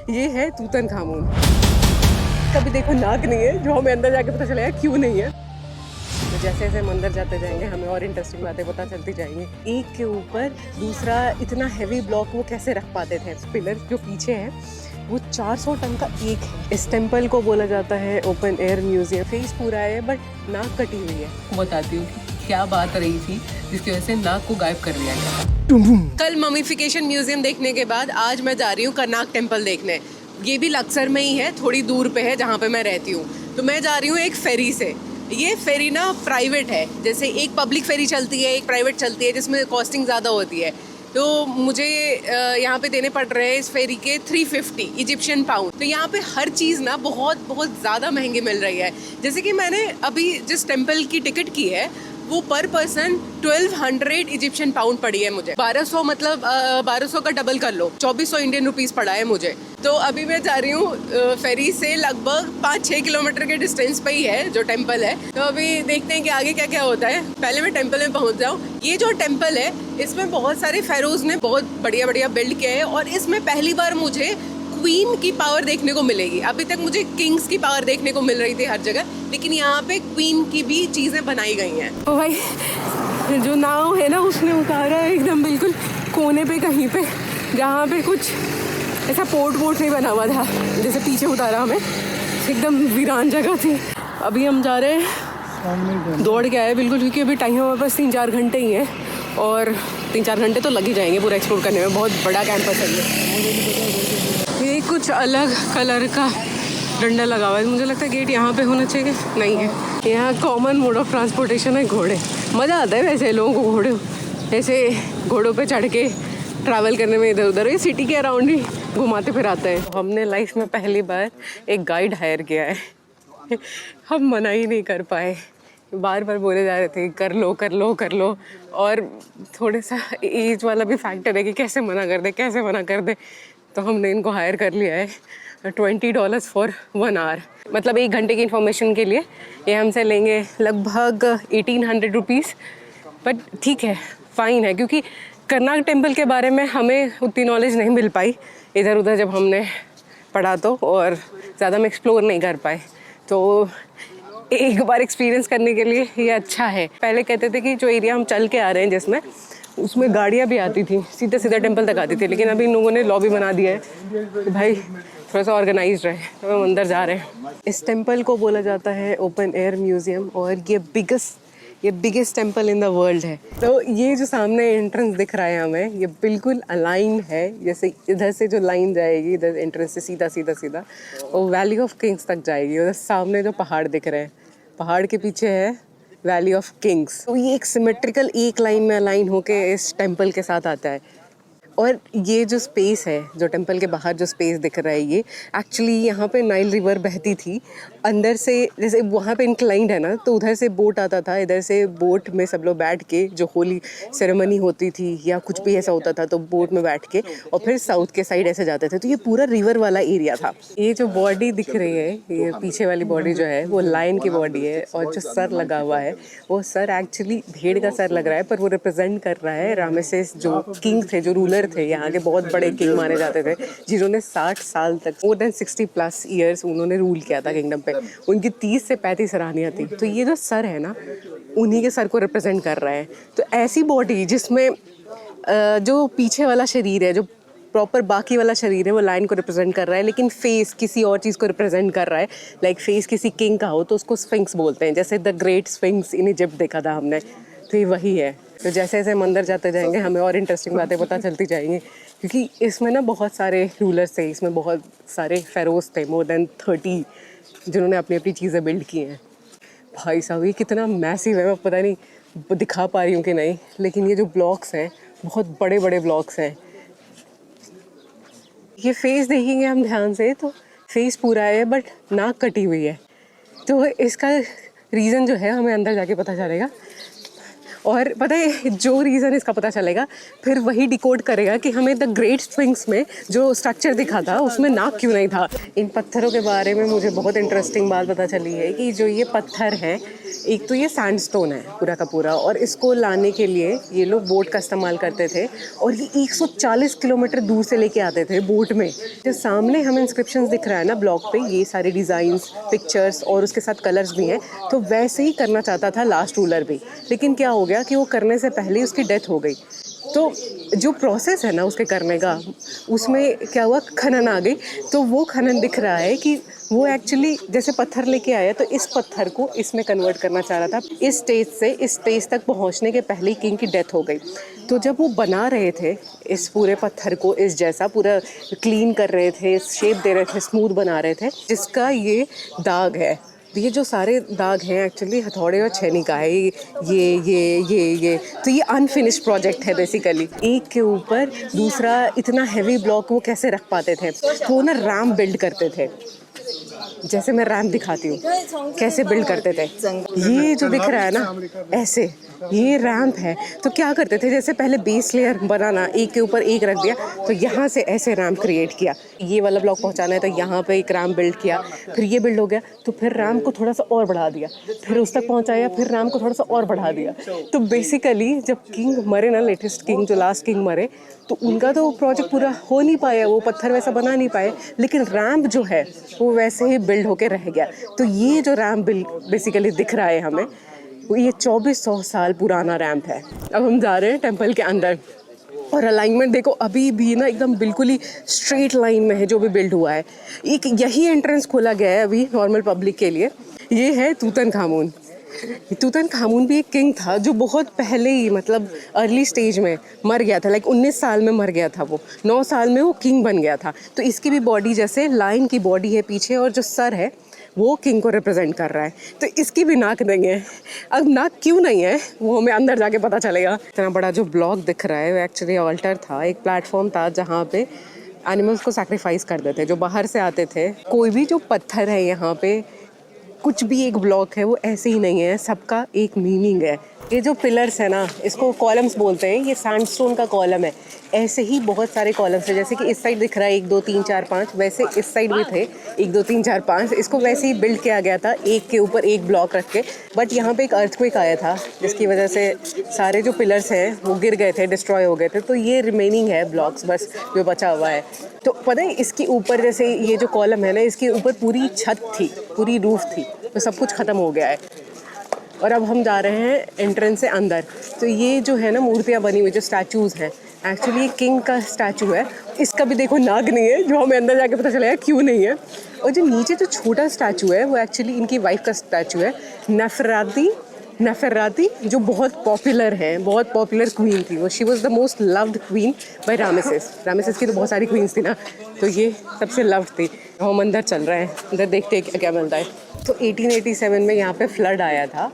ये है तूतनखामुन। कभी देखो नाक नहीं है, जो हमें अंदर जाके पता चलेगा क्यों नहीं है। तो जैसे जैसे हम अंदर जाते जाएंगे हमें और इंटरेस्टिंग बातें पता चलती जाएंगी। एक के ऊपर दूसरा इतना हैवी ब्लॉक वो कैसे रख पाते थे। पिलर जो पीछे है वो 400 टन का एक है। इस टेम्पल को बोला जाता है ओपन एयर म्यूजियम। फेस पूरा है बट नाक कटी हुई है। बताती हूँ क्या बात रही थी जिसकी वजह से नाक को गायब कर दिया गया। कल ममीफिकेशन म्यूजियम देखने के बाद आज मैं जा रही हूँ करनाक टेम्पल देखने। ये भी लक्सर में ही है, थोड़ी दूर पे है जहाँ पे मैं रहती हूँ। तो मैं जा रही हूँ एक फेरी से। ये फेरी ना प्राइवेट है, जैसे एक पब्लिक फेरी चलती है एक प्राइवेट चलती है जिसमें कॉस्टिंग ज़्यादा होती है। तो मुझे यहाँ पे देने पड़ रहे हैं इस फेरी के 350 इजिप्शियन पाउंड। तो यहाँ पे हर चीज़ ना बहुत बहुत ज़्यादा महंगी मिल रही है। जैसे कि मैंने अभी जिस टेम्पल की टिकट की है वो पर पर्सन 1200 इजिप्शियन पाउंड पड़ी है मुझे। 1200 मतलब 1200 का डबल कर लो, 2400 इंडियन रुपीज़ पड़ा है मुझे। तो अभी मैं जा रही हूँ फेरी से लगभग 5-6 किलोमीटर के डिस्टेंस पे ही है जो टेम्पल है। तो अभी देखते हैं कि आगे क्या क्या होता है। पहले मैं टेम्पल में पहुँच जाऊँ। ये जो टेम्पल है इसमें बहुत सारे फेरोज ने बहुत बढ़िया बढ़िया बिल्ड किया है और इसमें पहली बार मुझे क्वीन की पावर देखने को मिलेगी। अभी तक मुझे किंग्स की पावर देखने को मिल रही थी हर जगह, लेकिन यहाँ पे क्वीन की भी चीज़ें बनाई गई हैं। तो भाई जो नाव है ना उसने उतारा है एकदम बिल्कुल कोने पे कहीं पे, जहाँ पे कुछ ऐसा पोर्ट नहीं बना हुआ था। जैसे पीछे उतारा हमें, एकदम वीरान जगह थी। अभी हम जा रहे हैं दौड़ के आए बिल्कुल, क्योंकि अभी टाइम हमारे पास 3-4 घंटे ही हैं और 3-4 घंटे तो लग ही जाएंगे पूरा एक्सप्लोर करने में। बहुत बड़ा कैंपस है ये कुछ अलग कलर का डंडा लगा हुआ है। मुझे लगता है गेट यहाँ पे होना चाहिए, नहीं है। यहाँ कॉमन मोड ऑफ ट्रांसपोर्टेशन है घोड़े। मज़ा आता है वैसे लोगों को घोड़े ऐसे घोड़ों पे चढ़ के ट्रैवल करने में। इधर उधर ये सिटी के अराउंड ही घुमाते फिर आते हैं। हमने लाइफ में पहली बार एक गाइड हायर किया है। हम मना ही नहीं कर पाए, बार बार बोले जा रहे थे कर लो कर लो कर लो। और थोड़ा सा एज वाला भी फैक्टर है कि कैसे मना कर दे। तो हमने इनको हायर कर लिया है $20 फॉर 1 आवर। मतलब 1 घंटे की इन्फॉर्मेशन के लिए ये हमसे लेंगे लगभग 1800 रुपीज़। बट ठीक है, फ़ाइन है, क्योंकि करनाक टेम्पल के बारे में हमें उतनी नॉलेज नहीं मिल पाई इधर उधर जब हमने पढ़ा तो, और ज़्यादा हम एक्सप्लोर नहीं कर पाए। तो एक बार एक्सपीरियंस करने के लिए ये अच्छा है। पहले कहते थे कि जो एरिया हम चल के आ रहे हैं जिसमें, उसमें गाड़ियाँ भी आती थी, सीधा टेम्पल तक आती थी। लेकिन अभी इन लोगों ने लॉबी बना दिया है कि भाई थोड़ा सा ऑर्गेनाइज रहे। तो हम अंदर जा रहे हैं। इस टेम्पल को बोला जाता है ओपन एयर म्यूजियम और ये biggest temple in the world है। तो ये जो सामने एंट्रेंस दिख रहा है हमें, ये बिल्कुल अलाइन है। जैसे इधर से जो लाइन जाएगी इधर एंट्रेंस से सीधा और वैली ऑफ किंग्स तक जाएगी। उधर सामने जो पहाड़ दिख रहे हैं, पहाड़ के पीछे है वैली ऑफ किंग्स। तो ये एक सिमेट्रिकल एक लाइन में अलाइन होके इस टेम्पल के साथ आता है। और ये जो स्पेस है, जो टेम्पल के बाहर जो स्पेस दिख रहा है, ये एक्चुअली यहाँ पे नाइल रिवर बहती थी अंदर से। जैसे वहाँ पे इंक्लाइंड है ना, तो उधर से बोट आता था, इधर से बोट में सब लोग बैठ के जो होली सेरेमनी होती थी या कुछ भी ऐसा होता था तो बोट में बैठ के और फिर साउथ के साइड ऐसे जाते थे। तो ये पूरा रिवर वाला एरिया था। ये जो बॉडी दिख रही है, ये पीछे वाली बॉडी जो है वो लायन की बॉडी है, और जो सर लगा हुआ है वो सर एक्चुअली भेड़ का सर लग रहा है, पर वो रिप्रेजेंट कर रहा है रामेसेस जो किंग थे, जो रूलर थे यहाँ के, बहुत बड़े किंग माने जाते थे, जिन्होंने 60 साल तक, मोर देन 60+ ईयर्स उन्होंने रूल किया था किंगडम पे। उनकी 30 से 35 रानियाँ थी। तो ये जो सर है ना, उन्हीं के सर को रिप्रेजेंट कर रहा है। तो ऐसी बॉडी जिसमें जो पीछे वाला शरीर है, जो प्रॉपर बाकी वाला शरीर है, वो लायन को रिप्रेजेंट कर रहा है, लेकिन फेस किसी और चीज़ को रिप्रेजेंट कर रहा है। लाइक फेस किसी किंग का हो तो उसको स्फिंक्स बोलते हैं, जैसे the great sphinx in Egypt देखा था हमने, तो ये वही है। तो जैसे जैसे हम अंदर जाते जाएंगे हमें और इंटरेस्टिंग बातें पता चलती जाएंगी, क्योंकि इसमें ना बहुत सारे रूलर्स थे, इसमें बहुत सारे फेरोज थे, मोर देन 30, जिन्होंने अपनी अपनी चीज़ें बिल्ड की हैं। भाई साहब ये कितना मैसिव है, मैं पता नहीं दिखा पा रही हूँ कि नहीं, लेकिन ये जो ब्लॉक्स हैं बहुत बड़े बड़े ब्लॉक्स हैं। ये फेस देखेंगे हम ध्यान से तो फेस पूरा है बट नाक कटी हुई है। तो इसका रीज़न जो है हमें अंदर जाके पता चलेगा। और पता है जो रीज़न इसका पता चलेगा फिर वही डिकोड करेगा कि हमें द ग्रेट स्फिंक्स में जो स्ट्रक्चर दिखा था उसमें नाक क्यों नहीं था। इन पत्थरों के बारे में मुझे बहुत इंटरेस्टिंग बात पता चली है कि जो ये पत्थर है, एक तो ये सैंडस्टोन है पूरा का पूरा, और इसको लाने के लिए ये लोग बोट का इस्तेमाल करते थे और ये 140 किलोमीटर दूर से लेके आते थे बोट में। जो सामने हमें इंस्क्रिप्शंस दिख रहा है ना ब्लॉक पे, ये सारे डिज़ाइंस, पिक्चर्स और उसके साथ कलर्स भी हैं, तो वैसे ही करना चाहता था लास्ट रूलर भी, लेकिन क्या हो गया कि वो करने से पहले ही उसकी डेथ हो गई। तो जो प्रोसेस है ना उसके करने का, उसमें क्या हुआ, खनन आ गई। तो वो खनन दिख रहा है कि वो एक्चुअली जैसे पत्थर लेके आया तो इस पत्थर को इसमें कन्वर्ट करना चाह रहा था। इस स्टेज से इस स्टेज तक पहुंचने के पहले ही किंग की डेथ हो गई। तो जब वो बना रहे थे इस पूरे पत्थर को, इस जैसा पूरा क्लीन कर रहे थे, शेप दे रहे थे, स्मूथ बना रहे थे, जिसका ये दाग है, ये जो सारे दाग हैं एक्चुअली हथौड़े और छेनी का है। ये तो ये अनफिनिश्ड प्रोजेक्ट है बेसिकली। एक के ऊपर दूसरा इतना हैवी ब्लॉक वो कैसे रख पाते थे, तो वो ना रैम्प बिल्ड करते थे। जैसे मैं रैम्प दिखाती हूँ कैसे बिल्ड करते थे। ये जो दिख रहा है ना ऐसे, ये रैम्प है। तो क्या करते थे, जैसे पहले बेस लेयर बनाना, एक के ऊपर एक रख दिया, तो यहाँ से ऐसे रैम्प क्रिएट किया। ये वाला ब्लॉक पहुँचाना है तो यहाँ पे एक रैम्प बिल्ड किया, फिर ये बिल्ड हो गया तो फिर रैम्प को थोड़ा सा और बढ़ा दिया, फिर उस तक पहुँचाया, फिर रैम्प को थोड़ा सा और बढ़ा दिया। तो बेसिकली जब किंग मरे ना, लेटेस्ट किंग जो लास्ट किंग मरे, तो उनका तो प्रोजेक्ट पूरा हो नहीं पाया, वो पत्थर वैसा बना नहीं पाए, लेकिन रैम्प जो है वो वैसे ही बिल्ड होके रह गया। तो ये जो रैम्प बेसिकली दिख रहा है हमें, ये 2400 साल पुराना रैम्प है। अब हम जा रहे हैं टेंपल के अंदर, और अलाइनमेंट देखो अभी भी ना एकदम बिल्कुल ही स्ट्रेट लाइन में है जो भी बिल्ड हुआ है। एक यही एंट्रेंस खोला गया है अभी नॉर्मल पब्लिक के लिए। ये है तूतनखामुन। तूतनखामुन भी एक किंग था जो बहुत पहले ही, मतलब अर्ली स्टेज में मर गया था। लाइक 19 साल में मर गया था वो, 9 साल में वो किंग बन गया था। तो इसकी भी बॉडी जैसे लायन की बॉडी है पीछे, और जो सर है वो किंग को रिप्रेजेंट कर रहा है। तो इसकी भी नाक नहीं है। अब नाक क्यों नहीं है वो हमें अंदर जाके पता चलेगा। इतना बड़ा जो ब्लॉक दिख रहा है वो एक्चुअली ऑल्टर था, एक प्लेटफॉर्म था जहाँ पे एनिमल्स को सैक्रिफाइस कर देते जो बाहर से आते थे। कोई भी जो पत्थर है यहाँ पे, कुछ भी एक ब्लॉक है वो ऐसे ही नहीं है, सबका एक मीनिंग है। ये जो पिलर्स है ना, इसको कॉलम्स बोलते हैं, ये सैंडस्टोन का कॉलम है। ऐसे ही बहुत सारे कॉलम्स हैं, जैसे कि इस साइड दिख रहा है 1 2 3 4 5, वैसे इस साइड भी थे 1 2 3 4 5। इसको वैसे ही बिल्ड किया गया था एक के ऊपर एक ब्लॉक रख के। बट यहाँ पे एक अर्थक्वेक आया था जिसकी वजह से सारे जो पिलर्स हैं वो गिर गए थे, डिस्ट्रॉय हो गए थे। तो ये रिमेनिंग है ब्लॉक्स बस जो बचा हुआ है। तो पता है इसके ऊपर जैसे ये जो कॉलम है ना, इसके ऊपर पूरी छत थी, पूरी रूफ थी, तो सब कुछ ख़त्म हो गया है। और अब हम जा रहे हैं एंट्रेंस से अंदर। तो ये जो है ना मूर्तियाँ बनी हुई, जो स्टैचूज़ हैं, एक्चुअली किंग का स्टैचू है। इसका भी देखो नाक नहीं है, जो हमें अंदर जाके पता चलेगा क्यों नहीं है। और जो नीचे जो छोटा स्टैचू है वो एक्चुअली इनकी वाइफ का स्टैचू है, नेफेराती, जो बहुत पॉपुलर है, बहुत पॉपुलर क्वीन थी वो। She was the most loved queen by Ramesses की तो बहुत सारी क्वींस थी ना, तो ये सबसे लव्ड थी। हम अंदर चल रहे हैं, अंदर देखते हैं क्या मिलता है। तो 1887 में यहाँ पे फ्लड आया था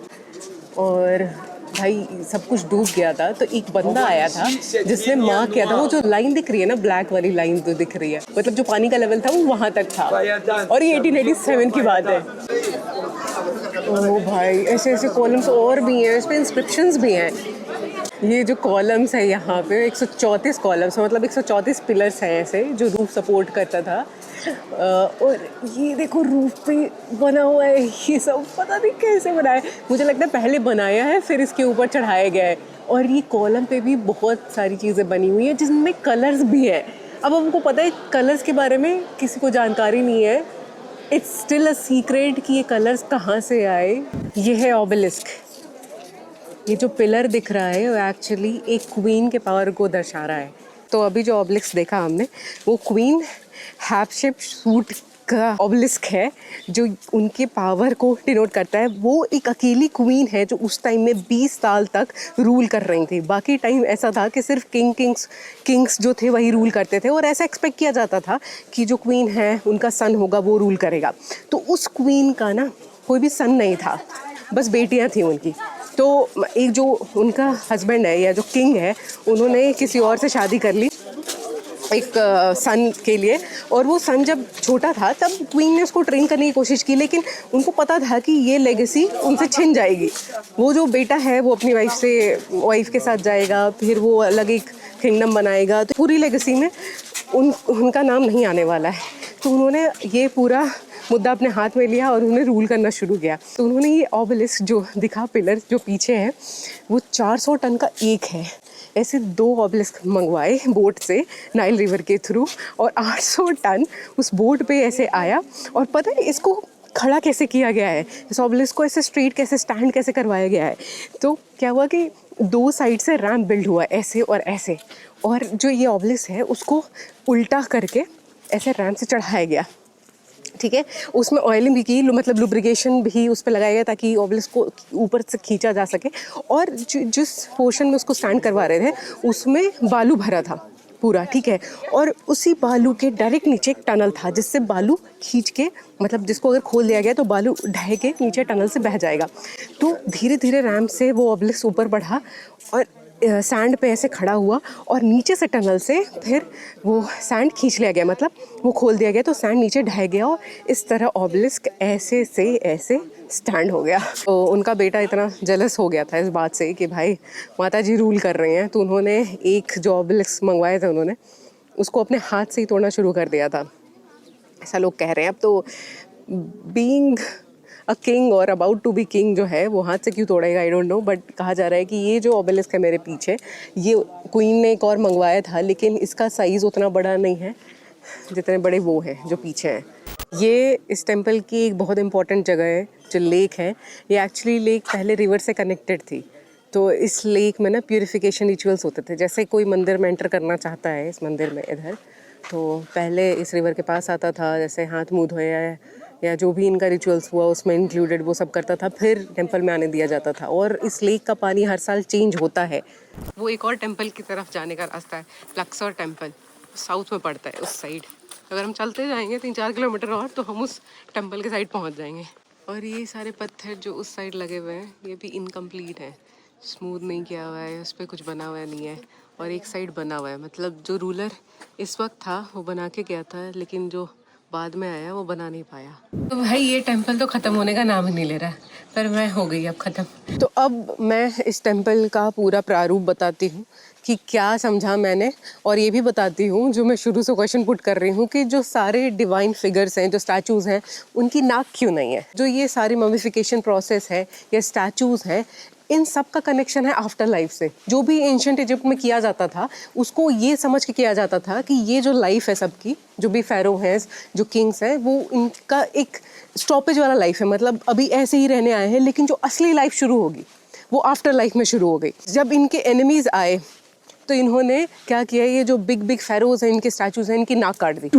और भाई सब कुछ डूब गया था। तो एक बंदा आया था जिसने मार्क किया था, वो जो लाइन दिख रही है ना, ब्लैक वाली लाइन जो दिख रही है, मतलब जो पानी का लेवल था वो वहाँ तक था। और ये 1887 की बात है। ओह भाई, ऐसे ऐसे कॉलम्स और भी हैं, इस पर इंस्क्रिप्शंस भी हैं। ये जो कॉलम्स है यहाँ पे 134 कॉलम्स, मतलब 134 पिलर्स हैं ऐसे जो रूफ सपोर्ट करता था। और ये देखो रूफ पे बना हुआ है, ये सब पता नहीं कैसे बनाया है। मुझे लगता है पहले बनाया है फिर इसके ऊपर चढ़ाया गया है। और ये कॉलम पे भी बहुत सारी चीज़ें बनी हुई हैं जिसमें कलर्स भी हैं। अब हमको पता है कलर्स के बारे में किसी को जानकारी नहीं है, इट्स स्टिल अ सीक्रेट कि ये कलर्स कहाँ से आए। ये है ऑबेलिस्क। ये जो पिलर दिख रहा है वो एक्चुअली एक क्वीन के पावर को दर्शा रहा है। तो अभी जो ऑबेलिस्क देखा हमने वो क्वीन हैटशेप्सूट का ऑबेलिस्क है, जो उनके पावर को डिनोट करता है। वो एक अकेली क्वीन है जो उस टाइम में 20 साल तक रूल कर रही थी। बाकी टाइम ऐसा था कि सिर्फ किंग्स जो थे वही रूल करते थे, और ऐसा एक्सपेक्ट किया जाता था कि जो क्वीन है उनका सन होगा वो रूल करेगा। तो उस क्वीन का ना कोई भी सन नहीं था, बस बेटियां थी उनकी। तो एक जो उनका हस्बैंड है या जो किंग है, उन्होंने किसी और से शादी कर ली। एक सन के लिए। और वो सन जब छोटा था तब क्वीन ने उसको ट्रेन करने की कोशिश की, लेकिन उनको पता था कि ये लेगेसी उनसे छिन जाएगी। वो जो बेटा है वो अपनी वाइफ के साथ जाएगा, फिर वो अलग एक किंगडम बनाएगा, तो पूरी लेगेसी में उनका नाम नहीं आने वाला है। तो उन्होंने ये पूरा मुद्दा अपने हाथ में लिया और उन्होंने रूल करना शुरू किया। तो उन्होंने ये ऑबेलिस्क जो दिखा, पिलर जो पीछे है, वो 400 टन का एक है। ऐसे 2 ऑबेलिस्क मंगवाए बोट से नाइल रिवर के थ्रू, और 800 टन उस बोट पे ऐसे आया। और पता है इसको खड़ा कैसे किया गया है, इस ऑबेलिस्क को ऐसे स्ट्रेट कैसे स्टैंड कैसे करवाया गया है। तो क्या हुआ कि 2 साइड से रैंप बिल्ड हुआ, ऐसे और ऐसे, और जो ये ऑबेलिस्क है उसको उल्टा करके ऐसे रैंप से चढ़ाया गया। ठीक है, उसमें ऑयलिंग भी की, मतलब लुब्रिकेशन भी उस पर लगाया गया ताकि ऑबेलिस्क को ऊपर से खींचा जा सके। और जिस पोर्शन में उसको स्टैंड करवा रहे थे उसमें बालू भरा था पूरा, ठीक है। और उसी बालू के डायरेक्ट नीचे एक टनल था जिससे बालू खींच के, मतलब जिसको अगर खोल दिया गया तो बालू ढह के नीचे टनल से बह जाएगा। तो धीरे धीरे रैंप से वो ऑबेलिस्क ऊपर बढ़ा और सैंड पे ऐसे खड़ा हुआ, और नीचे से टनल से फिर वो सैंड खींच लिया गया, मतलब वो खोल दिया गया तो सैंड नीचे ढह गया, और इस तरह ऑबेलिस्क ऐसे से ऐसे स्टैंड हो गया। तो उनका बेटा इतना जेलस हो गया था इस बात से कि भाई माता जी रूल कर रहे हैं, तो उन्होंने एक जो ऑबेलिस्क मंगवाए थे उन्होंने उसको अपने हाथ से ही तोड़ना शुरू कर दिया था, ऐसा लोग कह रहे हैं। अब तो बीइंग अ किंग और अबाउट टू बी किंग जो है वो हाथ से क्यों तोड़ेगा, आई डोंट नो, बट कहा जा रहा है कि ये जो ऑबेलिस्क है मेरे पीछे, ये क्वीन ने एक और मंगवाया था, लेकिन इसका साइज़ उतना बड़ा नहीं है जितने बड़े वो हैं जो पीछे हैं। ये इस टेम्पल की एक बहुत इंपॉर्टेंट जगह है, जो लेक है। ये एक्चुअली लेक पहले रिवर से कनेक्टेड थी, तो इस लेक में ना प्यूरिफिकेशन रिचुअल्स होते थे। जैसे कोई मंदिर में एंटर करना चाहता है इस मंदिर में इधर, तो पहले इस रिवर के पास आता था, जैसे हाथ मुँह धोया या जो भी इनका रिचुअल्स हुआ उसमें इंक्लूडेड वो सब करता था, फिर टेंपल में आने दिया जाता था। और इस लेक का पानी हर साल चेंज होता है। वो एक और टेंपल की तरफ जाने का रास्ता है, लक्सर टेंपल, साउथ में पड़ता है उस साइड। अगर हम चलते जाएंगे 3-4 किलोमीटर और तो हम उस टेंपल के साइड पहुंच जाएंगे। और ये सारे पत्थर जो उस साइड लगे हुए हैं ये भी इनकम्प्लीट है, स्मूथ नहीं किया हुआ है, उस पर कुछ बना हुआ नहीं है। और एक साइड बना हुआ है, मतलब जो रूलर इस वक्त था वो बना के गया था, लेकिन जो बाद में आया वो बना नहीं पाया। तो भाई ये टेंपल तो ख़त्म होने का नाम ही नहीं ले रहा, पर मैं हो गई अब ख़त्म। तो अब मैं इस टेंपल का पूरा प्रारूप बताती हूँ कि क्या समझा मैंने, और ये भी बताती हूँ जो मैं शुरू से क्वेश्चन पुट कर रही हूँ कि जो सारे डिवाइन फिगर्स हैं, जो स्टैचूज़ हैं, उनकी नाक क्यों नहीं है। जो ये सारी ममिफिकेशन प्रोसेस है, ये स्टैचूज़ हैं, इन सब का कनेक्शन है आफ्टर लाइफ से। जो भी एंशिएंट इजिप्ट में किया जाता था उसको ये समझ के किया जाता था कि ये जो लाइफ है सबकी, जो भी फेरो हैं, जो किंग्स हैं, वो इनका एक स्टॉपेज वाला लाइफ है, मतलब अभी ऐसे ही रहने आए हैं, लेकिन जो असली लाइफ शुरू होगी वो आफ्टर लाइफ में शुरू हो गई। जब इनके एनिमीज़ आए तो इन्होंने क्या किया, ये जो बिग बिग फेरोज हैं, इनके स्टैचूज हैं, इनकी नाक काट दी।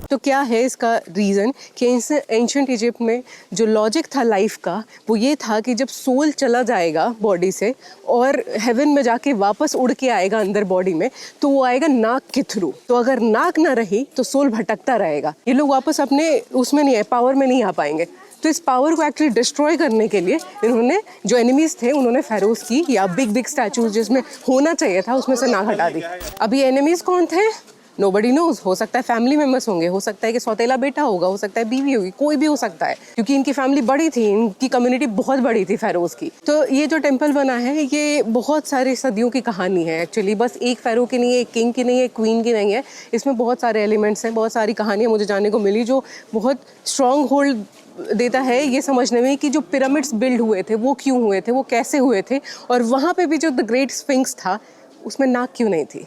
तो क्या है इसका रीज़न कि एंशिएंट इजिप्ट में जो लॉजिक था लाइफ का वो ये था कि जब सोल चला जाएगा बॉडी से और हेवन में जाके वापस उड़ के आएगा अंदर बॉडी में, तो वो आएगा नाक के थ्रू। तो अगर नाक ना रही तो सोल भटकता रहेगा, ये लोग वापस अपने उसमें नहीं है, पावर में नहीं आ पाएंगे। तो इस पावर को एक्चुअली डिस्ट्रॉय करने के लिए इन्होंने जो एनिमीज थे उन्होंने फेरोज की या बिग बिग स्टैचूज जिसमें होना चाहिए था उसमें से नाक हटा दी। अभी एनिमीज कौन थे नोबडी नोज। हो सकता है फैमिली मेम्बर्स होंगे, हो सकता है कि सौतेला बेटा होगा, हो सकता है बीवी होगी, कोई भी हो सकता है, क्योंकि इनकी फैमिली बड़ी थी, इनकी कम्युनिटी बहुत बड़ी थी फेरोज की। तो ये जो टेंपल बना है ये बहुत सारी सदियों की कहानी है एक्चुअली, बस एक फेरो की नहीं है, एक किंग की नहीं है, क्वीन की नहीं है, इसमें बहुत सारे एलिमेंट्स हैं, बहुत सारी कहानियाँ मुझे जानने को मिली जो बहुत स्ट्रॉन्ग होल्ड देता है ये समझने में कि जो पिरामिड्स बिल्ड हुए थे वो क्यों हुए थे, वो कैसे हुए थे, और वहाँ पे भी जो द ग्रेट स्फिंक्स था उसमें नाक क्यों नहीं थी।